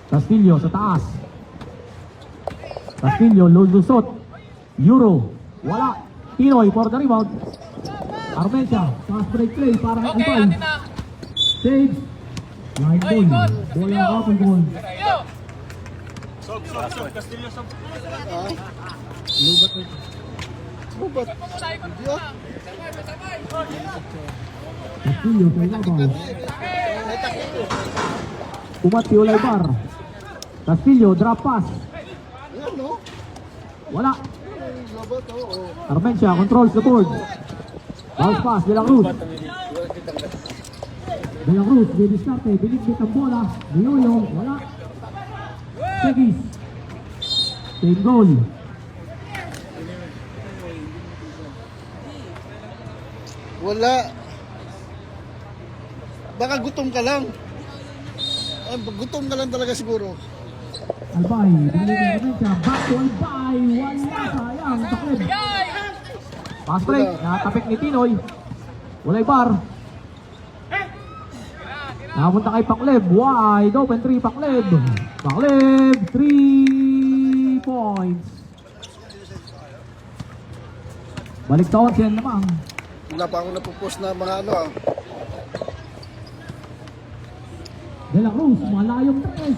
Castillo sa taas. Castillo lulusot. Euro. Wala. Pinoy for the rebound. Armencia. Fast break play para kay Albay. Save. Line ball. Bola open goal. Sob, Castillo, sob. Lubat. Castillo kay Labaw. Umati Olaybar. Castillo drop pass. Ayan, no? Wala. Lubat, oo. Armencia controls the board. Bounce pass, De La Cruz. De La Cruz, didiskarte, binig-bit ang bola. Niyoyo, wala. Segis. Same goal. Wala. Baka gutom ka lang. Gutom ka lang talaga siguro. Albay, binig Armencia. Back to Albay. Wala, sayang. Taklid. Pass break, nakatapik ni Tinoy. Olaybar. Nakapunta kay Pakleb. Wide open 3 Pakleb. Pakleb 3 points. Balik taon siya naman. Wala pa ako napupost na mga ano ah. De La Cruz, malayong tres.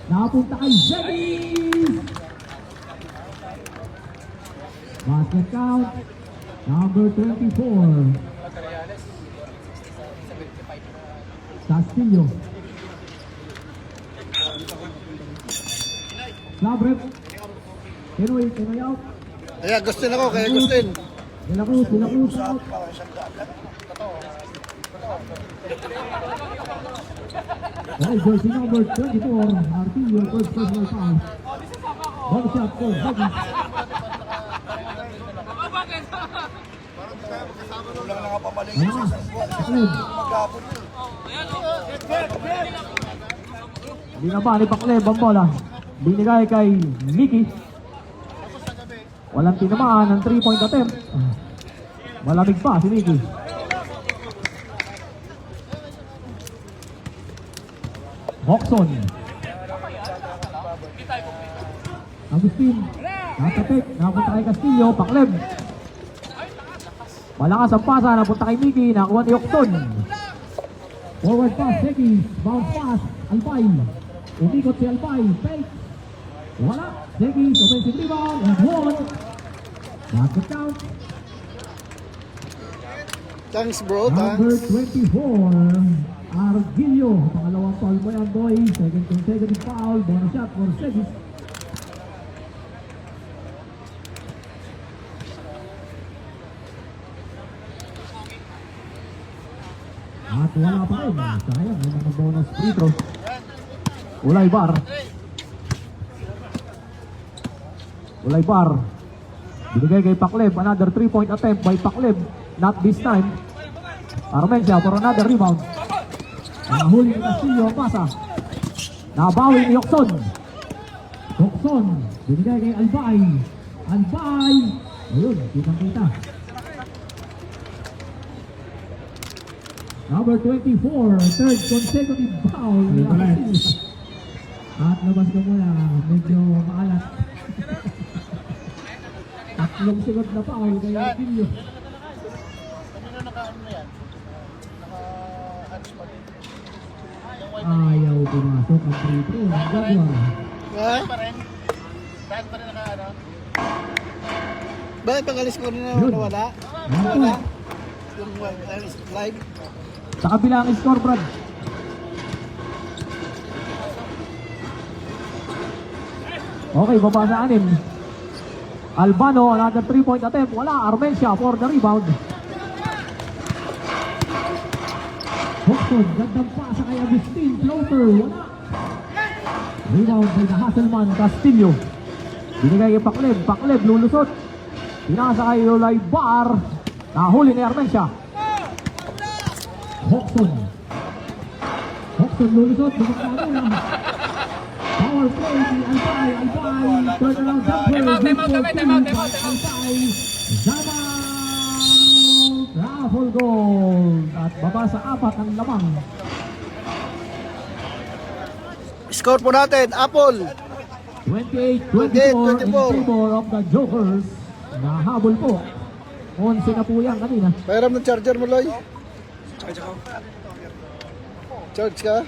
Nakapunta kay Zegis. Basket count. Number 24. Castillo. Slab rep. Pinoy out. Ay, Agustin ako, kay Agustin. De La Cruz out. Okay, jersey number 24. Artillo, first personal foul. Ball shot for Zegis. Hindi na ba ni Pakleb ang bola. Binigay kay Mickey. Walang tinamaan ng 3-point attempt. Malamig pa si Mickey. Hoxon. Agustin. Nakatapik. Nakapunta kay Castillo. Pakleb. Malakas ang pasa. Napunta kay Mickey. Nakakuha ni Hoxon. Forward pass. Segis. Bounce pass. Albay. Umikot si Albay. Fake. Wala. Segis. Offensive rebound. And one. Basket count. Thanks bro, Number thanks. 24. Argilio. Pangalawang foul mo yan, boy. Second consecutive foul. Bonus shot for Segis. At wala pa rin. Sayang, may mga bonus free throw. Olaybar. Olaybar. Binigay kay Pakleb. Another 3-point attempt by Pakleb. Not this time. Armencia for another rebound. Nahuli ni Castillo ang pasa. Nabawi ni Hoxon. Hoxon. Binigay kay Albay. Albay. Ayun, kitang-kita. Number 24, third consecutive foul. At labas ka muna, medyo maalat. Tatlong sunod na foul kay Artillo. Kanina naka-ano na yan? Naka-hands pa din. Ayaw pumasok ang free throw. Jaguar. Ha? Pa rin? Kahit pa rin naka-ano? Bakit pag-alis ko na nawala? Nawala? Yung live? Sa kabilang score, Brad. Okay, baba sa 6. Albano, another 3-point attempt. Wala, Armencia for the rebound. Hoxton, gandang pasa kay Agustin. Floater, wala. Rebound by the Hasselman, Castillo. Binigay kay Pakleb. Pakleb, lulusot. Pinasa kay Olaybar. Nahuli ni Armencia. Hoxton. Hoxton lulusot. Bumagkano na. Power play ni Albay. Albay. Turn around jumper. Albay. Zaman. Raffle goal. At baba sa 4 ang lamang. Score po natin, Apple. 28-24 in 24. favor of the Jokers. Nahabol po. 11 na po yan kanina. Pairam ng charger mo, Loy. Charge ka?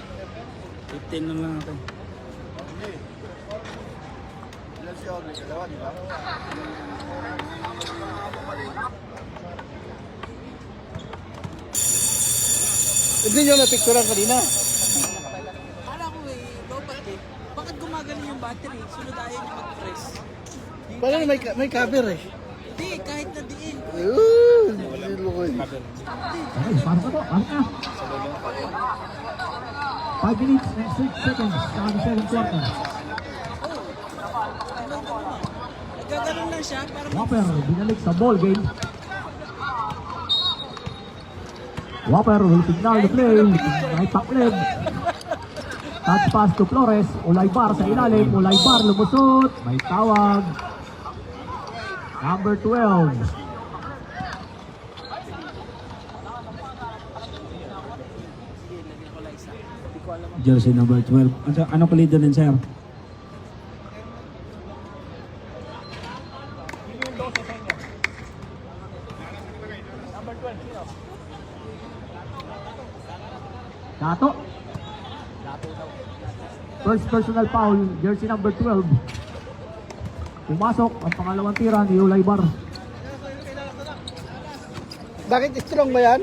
15 lang natin. Hindi nyo na-picturean kanina. Kala ko bakit gumagano yung battery? Sunudahin yung mag-press. Parang may cover eh. Hindi, kahit na diin. Ayun. Ayun. Okay, paano ka po? Paano ka? 5 minutes and 6 seconds sa 7th quarter. Nagaganon lang siya para Whopper, binalik sa ball game. Whopper will signal the play. Right back leg. Touch pass to Flores. Ulaybar sa ilalim. Ulaybar lumusot. May tawag. Number 12. Jersey number 12. Ano palido din, sir? Dato. First personal foul. Jersey number 12. Pumasok ang pangalawang tira ni Ulaybar. Bakit strong ba yan?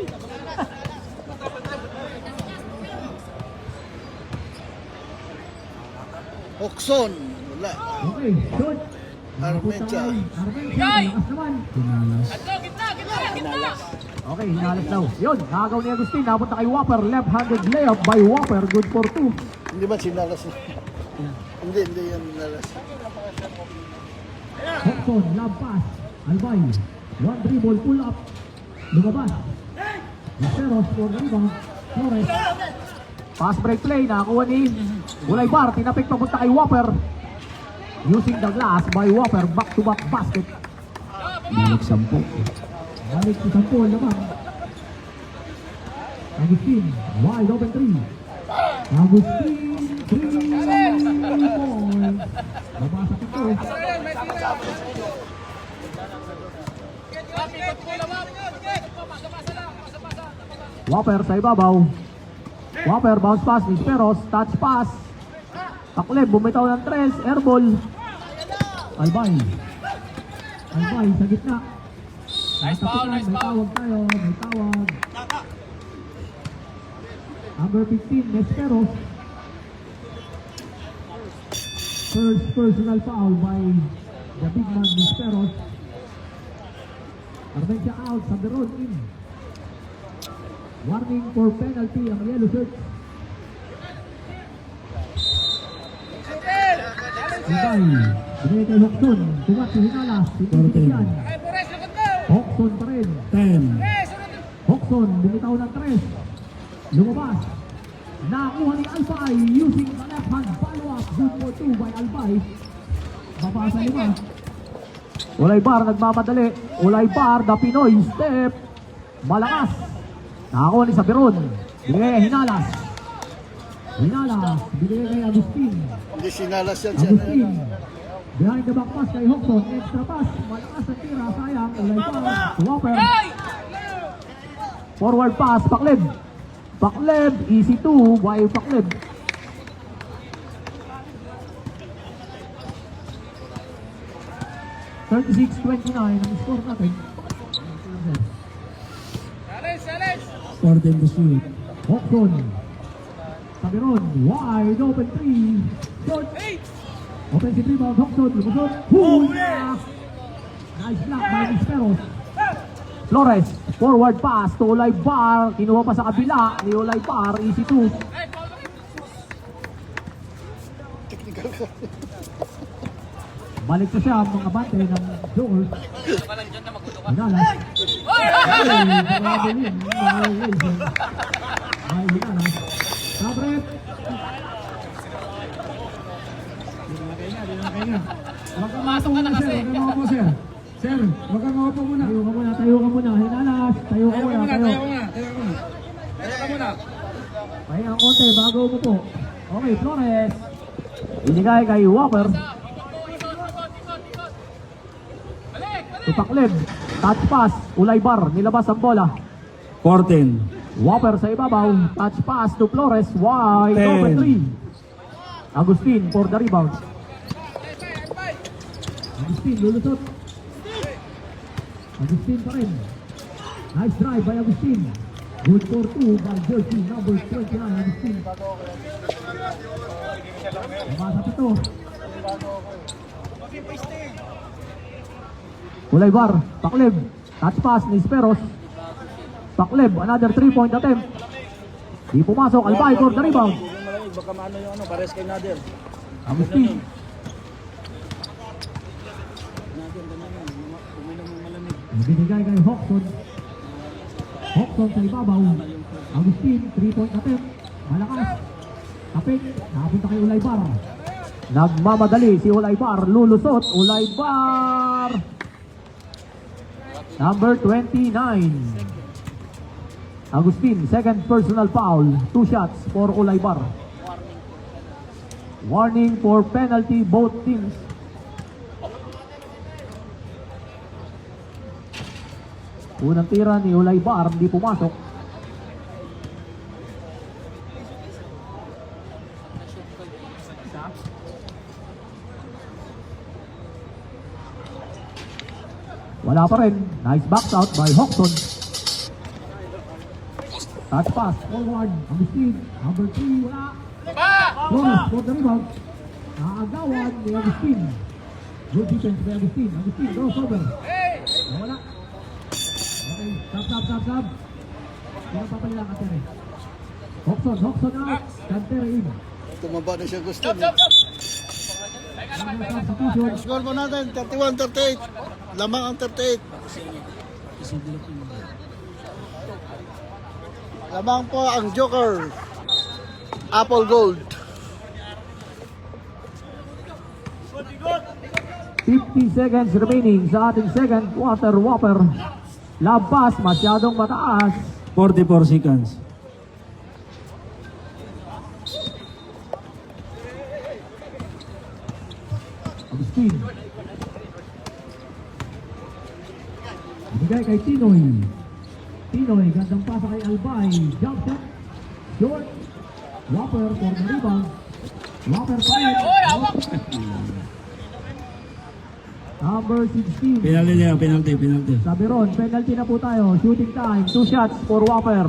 Okson. Wala. Okay, shoot. Armentia. Armentia, lakas naman. Okay, hinalas daw. Yun, nakagaw ni Agustin. Napunta kay Whopper. Left-handed layup by Whopper. Good for 2. Hindi ba sinalas? Hindi yan nalas. Hopson, lob pass. Albay. One dribble, pull up. Lumabas. Misteros for the rebound. Flores. Pass break play. Nakakuha ni Ulaybar. Tinapik papunta kay Whopper. Using the glass by Whopper. Back-to-back basket. Balik 10. Balik sa 10 naman. Agustin, wide open 3. Agustin, 3 points. Mabasa ito. Whopper sa ibabaw. Whopper, bounce pass ni Speros. Touch pass. Pakleb, bumitaw ng 3. Airball. Albay. Albay sa gitna. Nice foul, nice foul. May tawag tayo, may tawag. Number 15, Mesperos. First personal foul by the big man, Mesperos. Armentia out, Saberon in. Warning for penalty ang yellow shirts. Ibay, binigay kay Hokson. Tumat si Hinalas, hindi yan. Hokson pa rin. 10. Hokson, bumitaw ng 3. Lumabas. Nakuha ni Albay using the left hand follow-up. Good for 2 by Albay. Babasa 5. Ulaybar nagmamadali. Ulaybar, the Pinoy step. Malakas. Nakakuha ni Saberon. Binigay kay Hinalas. Hinalas, binigay kay Agustin. Hindi sinalas yan siya. Agustin. Behind the back pass kay Hokson. Extra pass. Malakas ang tira. Sayang. Ulaybar. Whopper. Forward pass. Pakleb. Pakleb. Easy 2 by Pakleb. $36-29 ang score natin. 14 to shoot. Hokson. Saberon. Wide open 3. Shot. Offensive rebound. Hokson. Lumusot. Hula. Nice block by Misperos. Flores. Forward pass to Ulaybar. Kinuha pa sa kabila ni Ulaybar. Easy 2. Technical ka. Balik na siya ang mga bante ng Jokers. Hinalas. Ay, Hinalas. Sabret. Huwag kang mato muna, sir. Huwag kang mapo, sir. Sir, huwag kang mapo muna. Tayo ka muna, tayo ka muna. Hinalas. Tayo ka muna, tayo. Tayo ka muna. Pahinga ang konti bago mo po. Okay, Flores. Binigay kay Whopper. Tupaklib. Touch pass. Ulaybar. Nilabas ang bola. 14. Whopper sa ibabaw. Touch pass to Flores. Wide 10. open 3. Agustin for the rebound. Agustin lulusot. Agustin pa rin. Nice drive by Agustin. Good for 2 by jersey number 29 Agustin. Nabasa ito. Ulaybar. Paklib. Touch pass ni Speros. Paklib. Another 3-point attempt. Di pumasok. Albay for the rebound. Malamig, baka maano yung ano, pares kay Nader. Agustin. Nader, ganun yan. Uminom ng malamig. Binigay kay Hoxton. Hoxton sa ibabaw. Agustin, 3-point attempt. Malakas. Kapit. Nakapunta kay Ulaybar. Nagmamadali si Ulaybar. Lulusot. Ulaybar. Number 29. Agustin, second personal foul. 2 shots for Ulaybar. Warning for penalty both teams. Unang tira ni Ulaybar, hindi pumasok. Wala pa rin. Nice box out by Hoxton. Touch pass forward. Agustin, number 3, wala. Flores for the rebound. Naagawan ni Agustin. Good defense by Agustin. Agustin, crossover. Wala. Okay, stop. Pinapapalila ka rin. Hoxton out. Cantere in. Tumaba na siya gusto niya. Substitution. Score mo natin, 31-38. Lamang ang 38. Lamang po ang Joker. Apple Gold. 50 seconds remaining sa ating second quarter. Whopper. Lob pass, masyadong mataas. 44 seconds. Agustin. Bigay kay Tinoy. Tinoy, gandang pasa kay Albay. Jump shot. Short. Whopper for the rebound. Whopper pa rin. Number 16. Penalty niya, penalty. Sabi ron, penalty na po tayo. Shooting time. 2 shots for Whopper.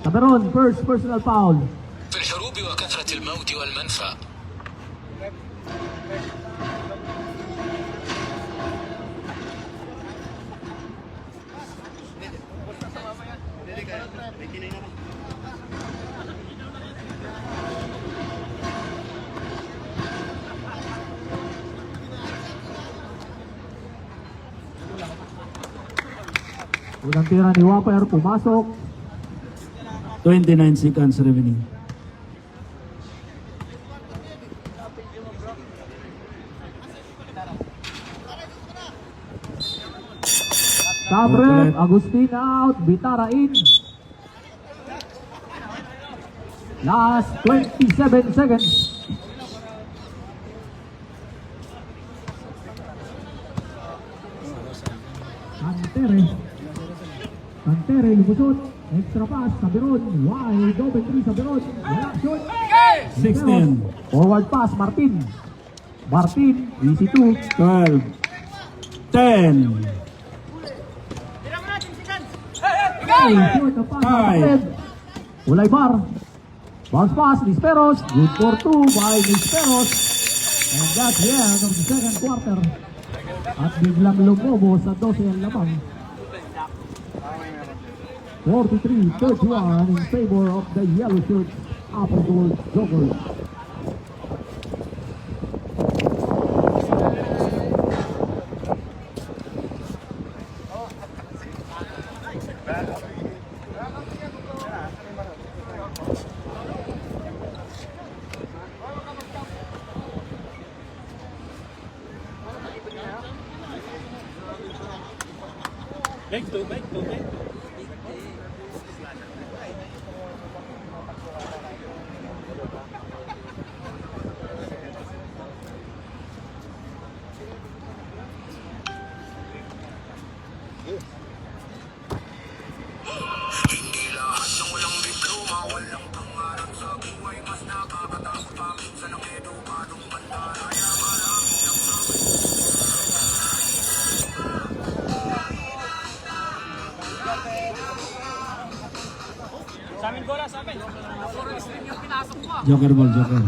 Sabi ron, first personal foul. في الحروب وكثرة الموت والمنفى. Unang tira ni Whopper, pumasok. 29 seconds remaining. Sabrep, Agustin out, Bitara in. Last 27 seconds. Cantere, lumusot. Extra pass, Sabiron. Wide open 3, Sabiron. Wala, shoot. 16. Forward pass, Martin. Easy 2. 12. 10. Shoot, the pass, Martin. Ulaybar. Bounce pass, Nisperos. Good for 2 by Nisperos. And that's the end of the second quarter. At biglang lumobo sa 12 ang lamang. 43-31 in favor of the yellow shirts, Apple Gold Jokers. Joker ball, joker.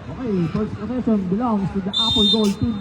Okay, first possession belongs to the Apple Gold team.